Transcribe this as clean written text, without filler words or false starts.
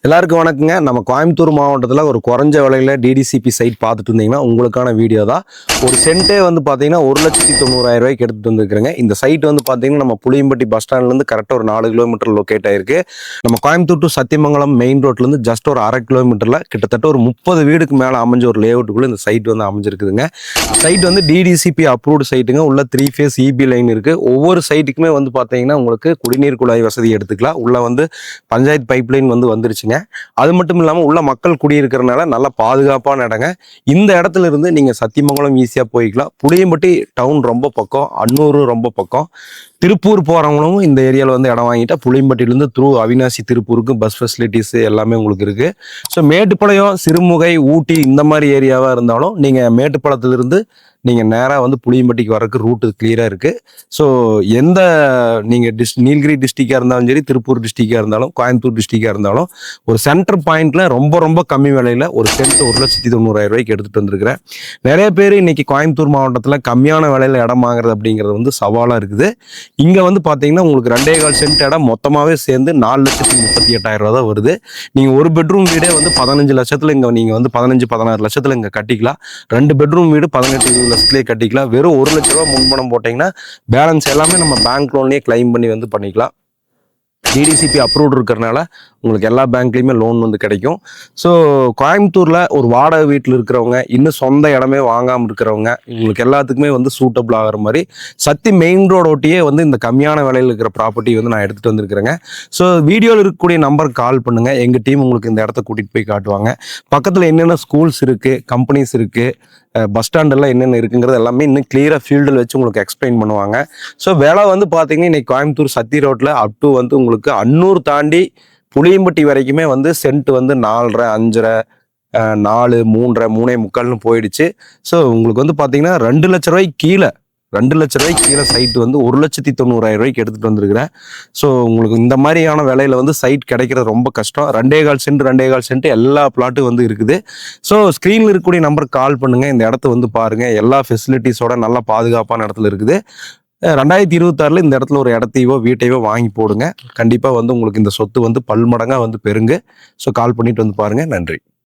எல்லாருக்கும் வணக்கங்க. நம்ம கோயம்புத்தூர் மாவட்டத்தில் ஒரு குறைஞ்ச விலையில் டிடிசிபி சைட் பார்த்துட்டு இருந்தீங்கன்னா உங்களுக்கான வீடியோ தான். ஒரு சென்ட்டே வந்து பார்த்தீங்கன்னா 1,90,000 எடுத்துகிட்டு வந்துருக்குறேங்க. இந்த சைட் வந்து பார்த்தீங்கன்னா நம்ம புளியம்பட்டி பஸ் ஸ்டாண்ட்லேருந்து கரெக்டாக ஒரு 4 கிலோமீட்டர் லொக்கேட் ஆயிருக்கு. நம்ம கோயம்புத்தூர் டு சத்தியமங்கலம் மெயின் ரோட்லேருந்து ஜஸ்ட் ஒரு 1/2 கிலோமீட்டரில் கிட்டத்தட்ட ஒரு 30 வீடுக்கு மேலே அமைஞ்ச ஒரு லேஅவுட்டுக்குள்ளே இந்த சைட் வந்து அமைஞ்சிருக்குதுங்க. சைட் வந்து டிடிசிபி அப்ரூவ்டு சைட்டுங்க. உள்ள 3 ஃபேஸ் இபி லைன் இருக்குது. ஒவ்வொரு சைட்டுக்குமே வந்து பார்த்தீங்கன்னா உங்களுக்கு குடிநீர் குழாய் வசதி எடுத்துக்கலாம். உள்ள வந்து பஞ்சாயத்து பைப் லைன் வந்து வந்துருச்சுங்க. அது மட்டும் இல்லாமல் உள்ள மக்கள் குடியிருக்கிறதுனால நல்ல பாதுகாப்பான இடங்க. இந்த இடத்துல இருந்து நீங்க சத்தியமங்கலம் ஈஸியா போய்க்கலாம். புளியம்பட்டி டவுன் ரொம்ப பக்கம், அன்னூர் ரொம்ப பக்கம். திருப்பூர் போறவங்களும் இந்த ஏரியாவில் வந்து இடம் வாங்கிட்டா புளியம்பட்டியிலேருந்து த்ரூ அவினாசி திருப்பூருக்கு பஸ் ஃபெசிலிட்டிஸ் எல்லாமே உங்களுக்கு இருக்கு. ஸோ மேட்டுப்பாளையம், சிறுமுகை, ஊட்டி இந்த மாதிரி ஏரியாவா இருந்தாலும் நீங்க மேட்டுப்பாளையத்திலிருந்து நீங்கள் நேராக வந்து புளியம்பட்டிக்கு வரக்கு ரூட்டு கிளியராக இருக்குது. ஸோ எந்த நீங்கள் நீலகிரி டிஸ்ட்ரிக்டாக இருந்தாலும் சரி, திருப்பூர் டிஸ்ட்ரிக்டாக இருந்தாலும், கோயம்புத்தூர் டிஸ்ட்ரிக்டாக இருந்தாலும் ஒரு சென்டர் பாயிண்ட்ல ரொம்ப கம்மி விலையில் ஒரு சென்ட் 1,90,000 எடுத்துகிட்டு வந்திருக்கிறேன். நிறைய பேர் இன்னைக்கு கோயம்புத்தூர் மாவட்டத்தில் கம்மியான விலையில் இடம் வாங்குறது அப்படிங்கிறது வந்து சவாலாக இருக்குது. இங்கே வந்து பார்த்தீங்கன்னா உங்களுக்கு 2.25 சென்ட் இடம் மொத்தமாகவே சேர்ந்து 4,38,000 தான் வருது. நீங்கள் ஒரு பெட்ரூம் வீடே வந்து 15 லட்சத்தில் இங்கே நீங்கள் வந்து 15-16 லட்சத்தில் இங்கே கட்டிக்கலாம். 2 பெட்ரூம் வீடு 18-20 லட்சத்துலேயே கட்டிக்கலாம். வெறும் 1 லட்ச ரூபா முன்பணம் போட்டிங்கன்னா பேலன்ஸ் எல்லாமே நம்ம பேங்க் லோன்லேயே கிளைம் பண்ணி வந்து பண்ணிக்கலாம். டிடிசிபி அப்ரூவ்டு இருக்கிறனால உங்களுக்கு எல்லா பேங்க்லேயுமே லோன் வந்து கிடைக்கும். ஸோ கோயம்புத்தூரில் ஒரு வாடகை வீட்டில் இருக்கிறவங்க, இன்னும் சொந்த இடமே வாங்காமல் இருக்கிறவங்க, உங்களுக்கு எல்லாத்துக்குமே வந்து சூட்டபிள் ஆகிற மாதிரி சத்தி மெயின் ரோடு ஒட்டியே வந்து இந்த கம்மியான விலையில் இருக்கிற ப்ராப்பர்ட்டி வந்து நான் எடுத்துகிட்டு வந்திருக்கிறேங்க. ஸோ வீடியோவில் இருக்கக்கூடிய நம்பருக்கு கால் பண்ணுங்கள். எங்கள் டீம் உங்களுக்கு இந்த இடத்த கூட்டிகிட்டு போய் காட்டுவாங்க. பக்கத்தில் என்னென்ன ஸ்கூல்ஸ் இருக்குது, கம்பெனிஸ் இருக்குது, பஸ் ஸ்டாண்டெல்லாம் என்னென்ன இருக்குங்கிறது எல்லாமே இன்னும் கிளியராக ஃபீல்டில் வச்சு உங்களுக்கு எக்ஸ்பிளைன் பண்ணுவாங்க. ஸோ விலை வந்து பார்த்தீங்கன்னா இன்னைக்கு கோயம்புத்தூர் சத்தி ரோட்டில் அப் டு வந்து உங்களுக்கு அன்னூர் தாண்டி புளியம்பட்டி வரைக்குமே வந்து சென்ட் வந்து 4.5, 5.5, 4, 3.5, 3.25 போயிடுச்சு. ஸோ உங்களுக்கு வந்து பார்த்தீங்கன்னா 2 லட்ச ரூபாய்க்கு கீழே சைட் வந்து 1,90,000 எடுத்துகிட்டு வந்திருக்கிறேன். ஸோ உங்களுக்கு இந்த மாதிரியான விலையில வந்து சைட் கிடைக்கிறது ரொம்ப கஷ்டம். 2.25 சென்ட் எல்லா பிளாட்டும் வந்து இருக்குது. ஸோ ஸ்க்ரீனில் இருக்கக்கூடிய நம்பருக்கு கால் பண்ணுங்கள். இந்த இடத்த வந்து பாருங்கள். எல்லா ஃபெசிலிட்டிஸோட நல்ல பாதுகாப்பான இடத்துல இருக்குது. 2026 இந்த இடத்துல ஒரு இடத்தையோ வீட்டையோ வாங்கி போடுங்க. கண்டிப்பாக வந்து உங்களுக்கு இந்த சொத்து வந்து பல்மடங்காக வந்து பெறுங்க. ஸோ கால் பண்ணிட்டு வந்து பாருங்கள். நன்றி.